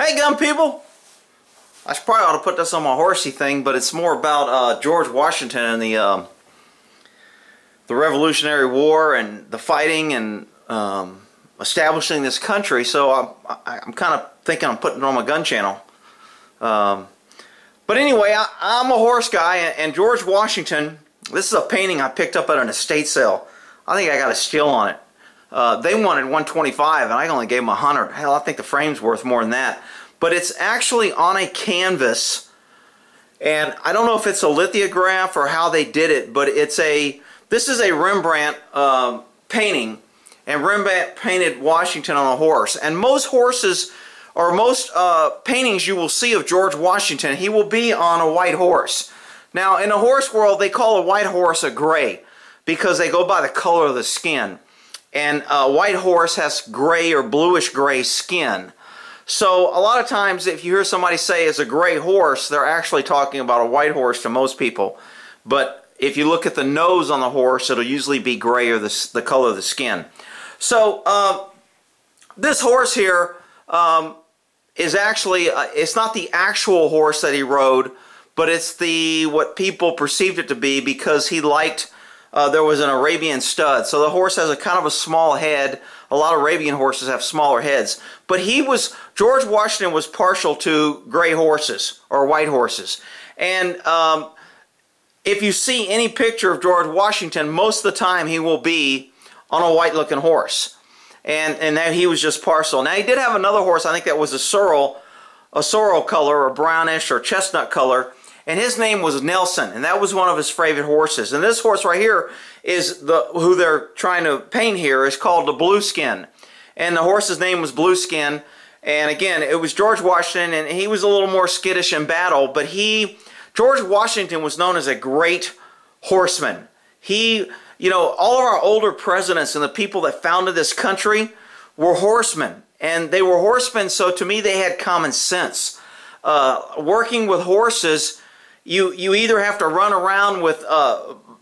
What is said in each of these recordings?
Hey gun people! I probably ought to put this on my horsey thing, but it's more about George Washington and the Revolutionary War and the fighting and establishing this country. So I'm kind of thinking I'm putting it on my gun channel. But anyway, I'm a horse guy, and George Washington, this is a painting I picked up at an estate sale. I think I got a steal on it. They wanted $125 and I only gave them $100. Hell, I think the frame's worth more than that. But it's actually on a canvas, and I don't know if it's a lithograph or how they did it, but this is a Rembrandt painting, and Rembrandt painted Washington on a horse. And most horses, or most paintings you will see of George Washington, he will be on a white horse. Now, in the horse world, they call a white horse a gray because they go by the color of the skin. And a white horse has gray or bluish gray skin. So a lot of times if you hear somebody say it's a gray horse, they're actually talking about a white horse to most people. But if you look at the nose on the horse, it'll usually be gray or the color of the skin. So this horse here is actually, it's not the actual horse that he rode, but it's what people perceived it to be because he liked, there was an Arabian stud. So the horse has a kind of a small head. A lot of Arabian horses have smaller heads. But George Washington was partial to gray horses or white horses. And if you see any picture of George Washington, most of the time he will be on a white looking horse. And that he was just partial. Now he did have another horse, I think that was a sorrel color or brownish or chestnut color. And his name was Nelson, and that was one of his favorite horses. And this horse right here is who they're trying to paint here is called the Blueskin. And the horse's name was Blueskin. And again, it was George Washington, and he was a little more skittish in battle, but George Washington was known as a great horseman. All of our older presidents and the people that founded this country were horsemen. And they were horsemen, so to me they had common sense. Working with horses, you either have to run around with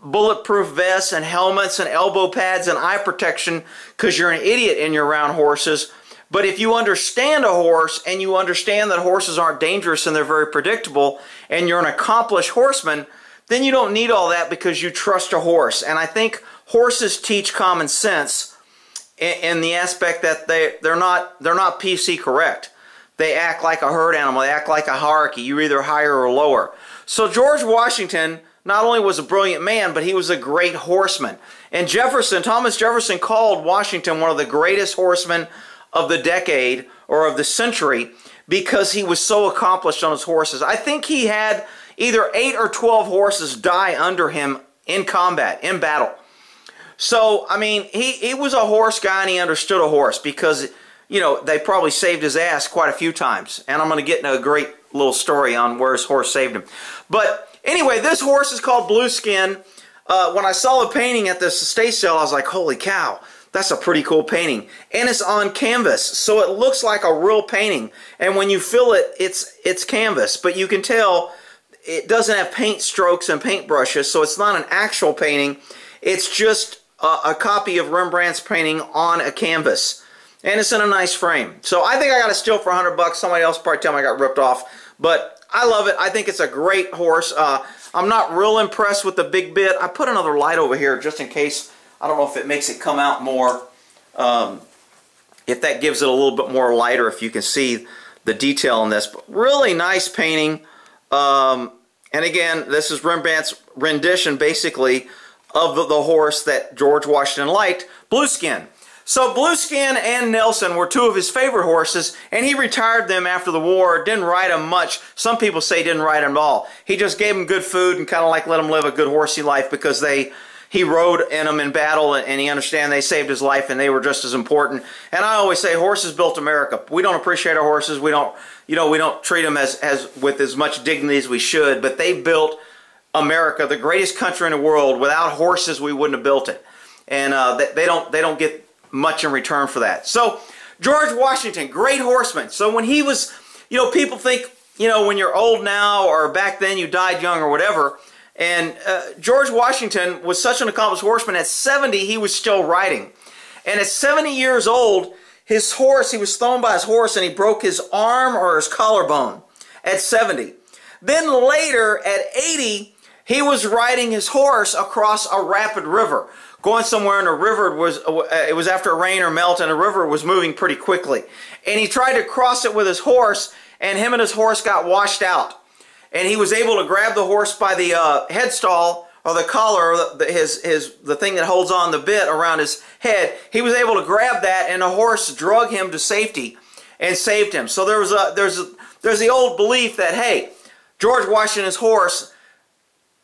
bulletproof vests and helmets and elbow pads and eye protection because you're an idiot and you're around horses. But if you understand a horse and you understand that horses aren't dangerous and they're very predictable and you're an accomplished horseman, then you don't need all that because you trust a horse. And I think horses teach common sense in the aspect that they're not PC correct. They act like a herd animal. They act like a hierarchy. You're either higher or lower. So George Washington not only was a brilliant man, but he was a great horseman. And Thomas Jefferson called Washington one of the greatest horsemen of the decade or of the century because he was so accomplished on his horses. I think he had either 8 or 12 horses die under him in combat, in battle. So, I mean, he was a horse guy and he understood a horse because they probably saved his ass quite a few times. And I'm going to get into a great little story on where his horse saved him. But anyway, this horse is called Blueskin. When I saw the painting at this estate sale, I was like, holy cow, that's a pretty cool painting. And it's on canvas, so it looks like a real painting. And when you feel it, it's canvas. But you can tell it doesn't have paint strokes and paint brushes, so it's not an actual painting. It's just a copy of Rembrandt's painting on a canvas. And it's in a nice frame. So I think I got a steal for $100. Somebody else probably tell me I got ripped off. But I love it. I think it's a great horse. I'm not real impressed with the big bit. I put another light over here just in case. I don't know if it makes it come out more. If that gives it a little bit more light or if you can see the detail in this. But really nice painting. And again, this is Rembrandt's rendition basically of the horse that George Washington liked, Blueskin. So Blueskin and Nelson were two of his favorite horses, and he retired them after the war. Didn't ride them much. Some people say he didn't ride them at all. He just gave them good food and kind of like let them live a good horsey life because he rode in them in battle, and he understand they saved his life and they were just as important. And I always say horses built America. We don't appreciate our horses. We don't treat them with as much dignity as we should, but they built America, the greatest country in the world. Without horses, we wouldn't have built it. And they don't get much in return for that. So George Washington, great horseman. So when he was, people think, when you're old now or back then you died young or whatever. And George Washington was such an accomplished horseman. At 70, he was still riding. And at 70 years old, his horse, he was thrown by his horse and he broke his arm or his collarbone at 70. Then later at 80, he was riding his horse across a rapid river, going somewhere, and the river it was after rain or melt, and the river was moving pretty quickly. And he tried to cross it with his horse, and him and his horse got washed out. And he was able to grab the horse by the headstall, or the collar, the thing that holds on the bit around his head. He was able to grab that, and the horse drug him to safety and saved him. So there's the old belief that, hey, George Washington's horse,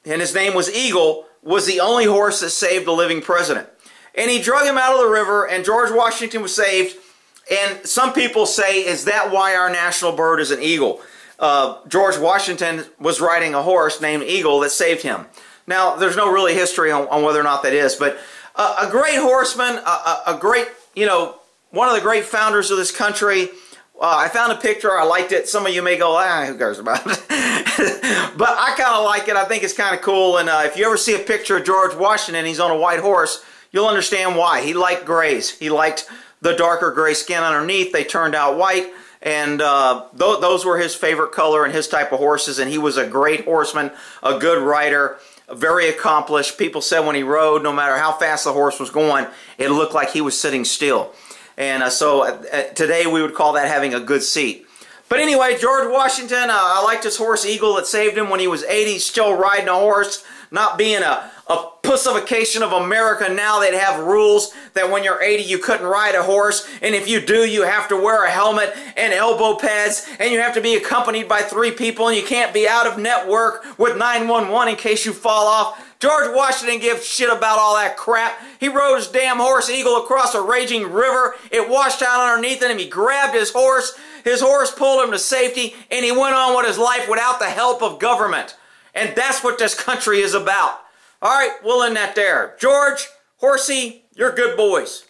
and his name was Eagle, was the only horse that saved a living president. And he drug him out of the river, and George Washington was saved. And some people say, is that why our national bird is an eagle? George Washington was riding a horse named Eagle that saved him. Now, there's no really history on whether or not that is, but a great horseman, a great, one of the great founders of this country. I found a picture. I liked it. Some of you may go, who cares about it? But I kind of like it. I think it's kind of cool. And if you ever see a picture of George Washington, he's on a white horse, you'll understand why. He liked grays. He liked the darker gray skin underneath. They turned out white. And those were his favorite color and his type of horses. And he was a great horseman, a good rider, very accomplished. People said when he rode, no matter how fast the horse was going, it looked like he was sitting still. And so today we would call that having a good seat. But anyway, George Washington, I liked his horse Eagle that saved him when he was 80, still riding a horse, not being a pussification of America. Now they'd have rules that when you're 80 you couldn't ride a horse, and if you do you have to wear a helmet and elbow pads, and you have to be accompanied by 3 people, and you can't be out of network with 911 in case you fall off. George Washington didn't give shit about all that crap. He rode his damn horse Eagle across a raging river. It washed out underneath him. He grabbed his horse. His horse pulled him to safety, and he went on with his life without the help of government. And that's what this country is about. All right, we'll end that there. George, Horsey, you're good boys.